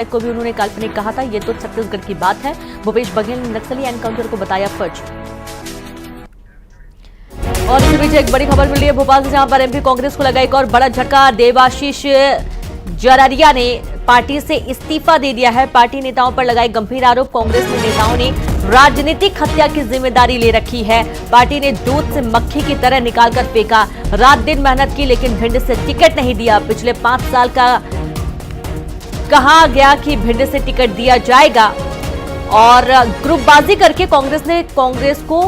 को भी उन्होंने काल्पनिक कहा था। ये तो छत्तीसगढ़ की बात है। भूपेश बघेल ने नक्सली एनकाउंटर को बताया फर्जी। और इसी बीच एक बड़ी खबर मिल रही है भोपाल से, जहां पर एमपी कांग्रेस को लगा एक और बड़ा झटका। देवाशीष जरारिया ने पार्टी से इस्तीफा दे दिया है। पार्टी नेताओं पर लगाए गंभीर आरोप। कांग्रेस में नेताओं ने राजनीतिक हत्या की जिम्मेदारी ले रखी है। पार्टी ने दूध से मक्खी की तरह निकालकर फेंका। रात दिन मेहनत की लेकिन भिंड से टिकट नहीं दिया। पिछले 5 साल का कहा गया कि भिंड से टिकट दिया जाएगा और ग्रुपबाजी करके कांग्रेस को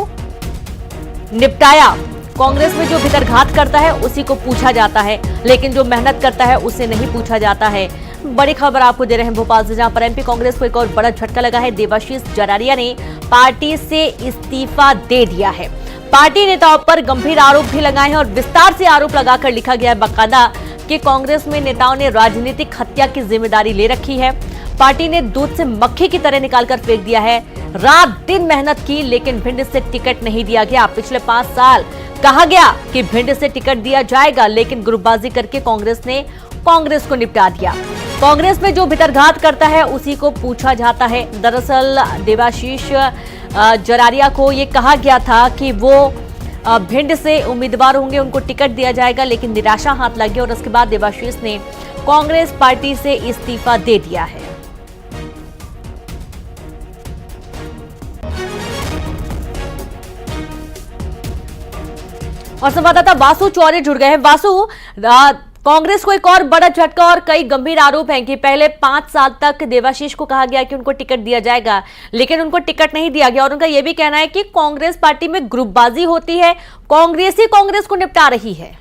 निपटाया। कांग्रेस में जो भीतरघात करता है उसी को पूछा जाता है, लेकिन जो मेहनत करता है उसे नहीं पूछा जाता है। बड़ी खबर आपको दे रहे हैं भोपाल से, जहां पर एमपी कांग्रेस को एक और बड़ा झटका लगा है। देवाशीष जरारिया ने पार्टी से इस्तीफा दे दिया है। पार्टी नेताओं पर गंभीर आरोप भी लगाए हैं और विस्तार से आरोप लगाकर लिखा गया है बाकायदा कि कांग्रेस में नेताओं ने राजनीतिक हत्या की जिम्मेदारी ले रखी है। पार्टी ने दूध से मक्खी की तरह निकालकर फेंक दिया है। रात दिन मेहनत की लेकिन भिंड से टिकट नहीं दिया गया। पिछले 5 साल कहा गया कि भिंड से टिकट दिया जाएगा, लेकिन ग्रुपबाजी करके कांग्रेस को निपटा दिया। कांग्रेस में जो भीतरघात करता है उसी को पूछा जाता है। दरअसल देवाशीष जरारिया को ये कहा गया था कि वो भिंड से उम्मीदवार होंगे, उनको टिकट दिया जाएगा, लेकिन निराशा हाथ लगी और उसके बाद देवाशीष ने कांग्रेस पार्टी से इस्तीफा दे दिया है। और संवाददाता वासु चौरे जुड़ गए हैं। वासु, कांग्रेस को एक और बड़ा झटका और कई गंभीर आरोप हैं कि पहले 5 साल तक देवाशीष को कहा गया कि उनको टिकट दिया जाएगा, लेकिन उनको टिकट नहीं दिया गया और उनका यह भी कहना है कि कांग्रेस पार्टी में ग्रुपबाजी होती है, कांग्रेस ही कांग्रेस को निपटा रही है।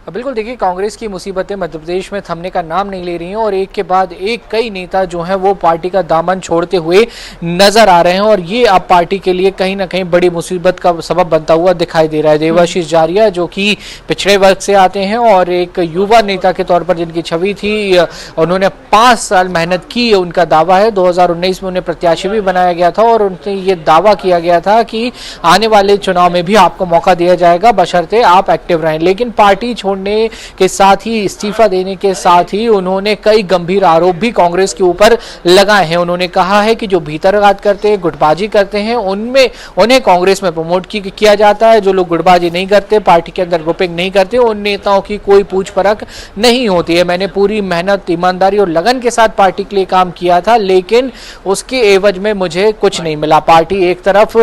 बिल्कुल, देखिए, कांग्रेस की मुसीबतें मध्य प्रदेश में थमने का नाम नहीं ले रही हैं और एक के बाद एक कई नेता जो हैं वो पार्टी का दामन छोड़ते हुए नजर आ रहे हैं और ये अब पार्टी के लिए कहीं ना कहीं बड़ी मुसीबत का सबब बनता हुआ दिखाई दे रहा है। देवाशीष जरारिया जो कि पिछड़े वर्ग से आते हैं और एक युवा नेता के तौर पर जिनकी छवि थी, उन्होंने 5 साल मेहनत की, उनका दावा है। 2019 में उन्हें प्रत्याशी भी बनाया गया था और उनसे ये दावा किया गया था कि आने वाले चुनाव में भी आपको मौका दिया जाएगा बशर्ते आप एक्टिव रहें। लेकिन पार्टी के साथ ही, इस्तीफा देने के साथ ही उन्होंने कई गंभीर आरोप भी कांग्रेस के ऊपर लगाए हैं। उन्होंने कहा है कि जो भीतरघात करते हैं, गुटबाजी करते हैं, उन्हें कांग्रेस में प्रमोट किया जाता है। जो लोग गुटबाजी नहीं करते, पार्टी के अंदर ग्रुपिंग नहीं करते, उन नेताओं की कोई पूछ परख नहीं होती है। मैंने पूरी मेहनत, ईमानदारी और लगन के साथ पार्टी के लिए काम किया था, लेकिन उसके एवज में मुझे कुछ नहीं मिला। पार्टी एक तरफ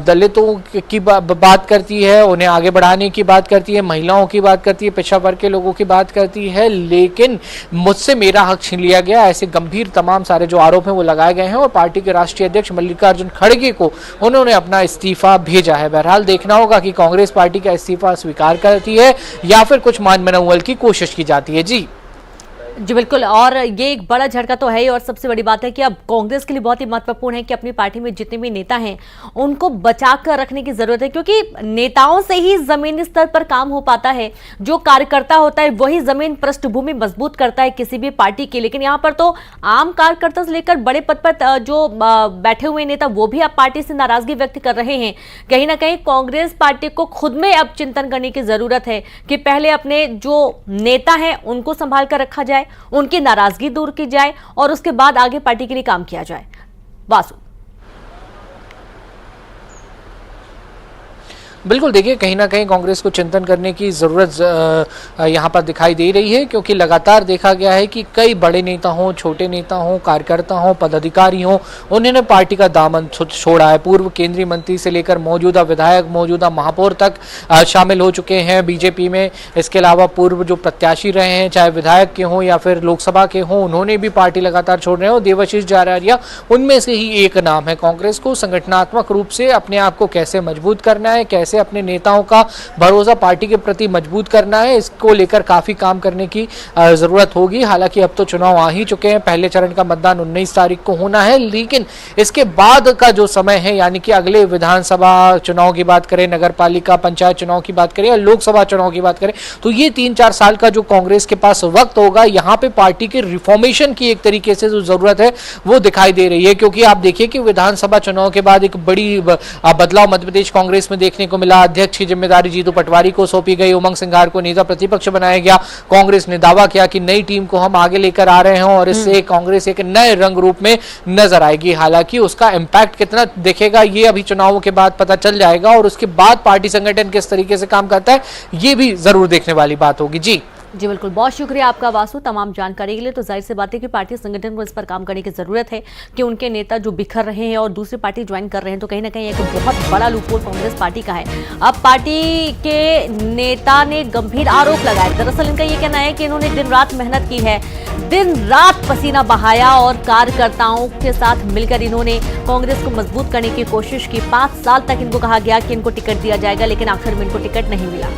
दलितों की बात करती है, उन्हें आगे बढ़ाने की बात करती है, महिलाओं की बात करती है, पिछड़ा वर्ग के लोगों की बात करती है, लेकिन मुझसे मेरा हक छीन लिया गया। ऐसे गंभीर तमाम सारे जो आरोप हैं वो लगाए गए हैं और पार्टी के राष्ट्रीय अध्यक्ष मल्लिकार्जुन खड़गे को उन्होंने अपना इस्तीफा भेजा है। बहरहाल देखना होगा कि कांग्रेस पार्टी का इस्तीफा स्वीकार करती है या फिर कुछ मान मनौवल की कोशिश की जाती है। जी बिल्कुल, और ये एक बड़ा झटका तो है ही और सबसे बड़ी बात है कि अब कांग्रेस के लिए बहुत ही महत्वपूर्ण है कि अपनी पार्टी में जितने भी नेता हैं उनको बचा कर रखने की जरूरत है, क्योंकि नेताओं से ही जमीनी स्तर पर काम हो पाता है। जो कार्यकर्ता होता है वही जमीन पृष्ठभूमि मजबूत करता है किसी भी पार्टी की। लेकिन यहाँ पर तो आम कार्यकर्ता से लेकर बड़े पद पर जो बैठे हुए नेता वो भी अब पार्टी से नाराजगी व्यक्त कर रहे हैं। कहीं ना कहीं कांग्रेस पार्टी को खुद में अब चिंतन करने की जरूरत है कि पहले अपने जो नेता हैं उनको संभाल कर रखा जाए, उनकी नाराजगी दूर की जाए और उसके बाद आगे पार्टी के लिए काम किया जाए। वासु, बिल्कुल, देखिए, कहीं ना कहीं कांग्रेस को चिंतन करने की ज़रूरत यहाँ पर दिखाई दे रही है, क्योंकि लगातार देखा गया है कि कई बड़े नेता हों, छोटे नेता हों, कार्यकर्ता हों, पदाधिकारी हों, उन्होंने पार्टी का दामन छोड़ा है। पूर्व केंद्रीय मंत्री से लेकर मौजूदा विधायक, मौजूदा महापौर तक शामिल हो चुके हैं बीजेपी में। इसके अलावा पूर्व जो प्रत्याशी रहे हैं, चाहे विधायक के हों या फिर लोकसभा के हों, उन्होंने भी पार्टी लगातार छोड़ रहे हैं और देवाशीष जरारिया उनमें से ही एक नाम है। कांग्रेस को संगठनात्मक रूप से अपने आप को कैसे मजबूत करना है, कैसे अपने नेताओं का भरोसा पार्टी के प्रति मजबूत करना है, इसको लेकर काफी काम करने की जरूरत होगी। हालांकि अब तो चुनाव आ ही चुके हैं, पहले चरण का मतदान 19 तारीख को होना है, लेकिन इसके बाद का जो समय है, यानी कि अगले विधानसभा चुनाव की बात करें, नगर पालिका पंचायत चुनाव की बात करें या लोकसभा चुनाव की बात करें, तो ये 3-4 साल का जो कांग्रेस के पास वक्त होगा, यहाँ पे पार्टी के रिफॉर्मेशन की एक तरीके से जो जरूरत है वो दिखाई दे रही है। क्योंकि आप देखिए कि विधानसभा चुनाव के बाद एक बड़ी बदलाव मध्य प्रदेश कांग्रेस में देखने को को मिला। अध्यक्ष की जिम्मेदारी जीतू पटवारी को सौंपी गई। उमंग सिंघार को नेता प्रतिपक्ष बनाया गया। कांग्रेस ने दावा किया कि नई टीम को हम आगे लेकर आ रहे हैं और इससे कांग्रेस एक नए रंग रूप में नजर आएगी। हालांकि उसका इम्पैक्ट कितना दिखेगा ये अभी चुनावों के बाद पता चल जाएगा और उसके बाद पार्टी संगठन किस तरीके से काम करता है ये भी जरूर देखने वाली बात होगी। जी बिल्कुल, बहुत शुक्रिया आपका वासु तमाम जानकारी के लिए। तो जाहिर सी बात है कि पार्टी संगठन को इस पर काम करने की जरूरत है कि उनके नेता जो बिखर रहे हैं और दूसरी पार्टी ज्वाइन कर रहे हैं, तो कहीं ना कहीं एक बहुत बड़ा लूपहोल कांग्रेस पार्टी का है। अब पार्टी के नेता ने गंभीर आरोप लगाए। दरअसल इनका ये कहना है कि इन्होंने दिन रात मेहनत की है, दिन रात पसीना बहाया और कार्यकर्ताओं के साथ मिलकर इन्होंने कांग्रेस को मजबूत करने की कोशिश की। 5 साल तक इनको कहा गया कि इनको टिकट दिया जाएगा, लेकिन आखिर में इनको टिकट नहीं मिला।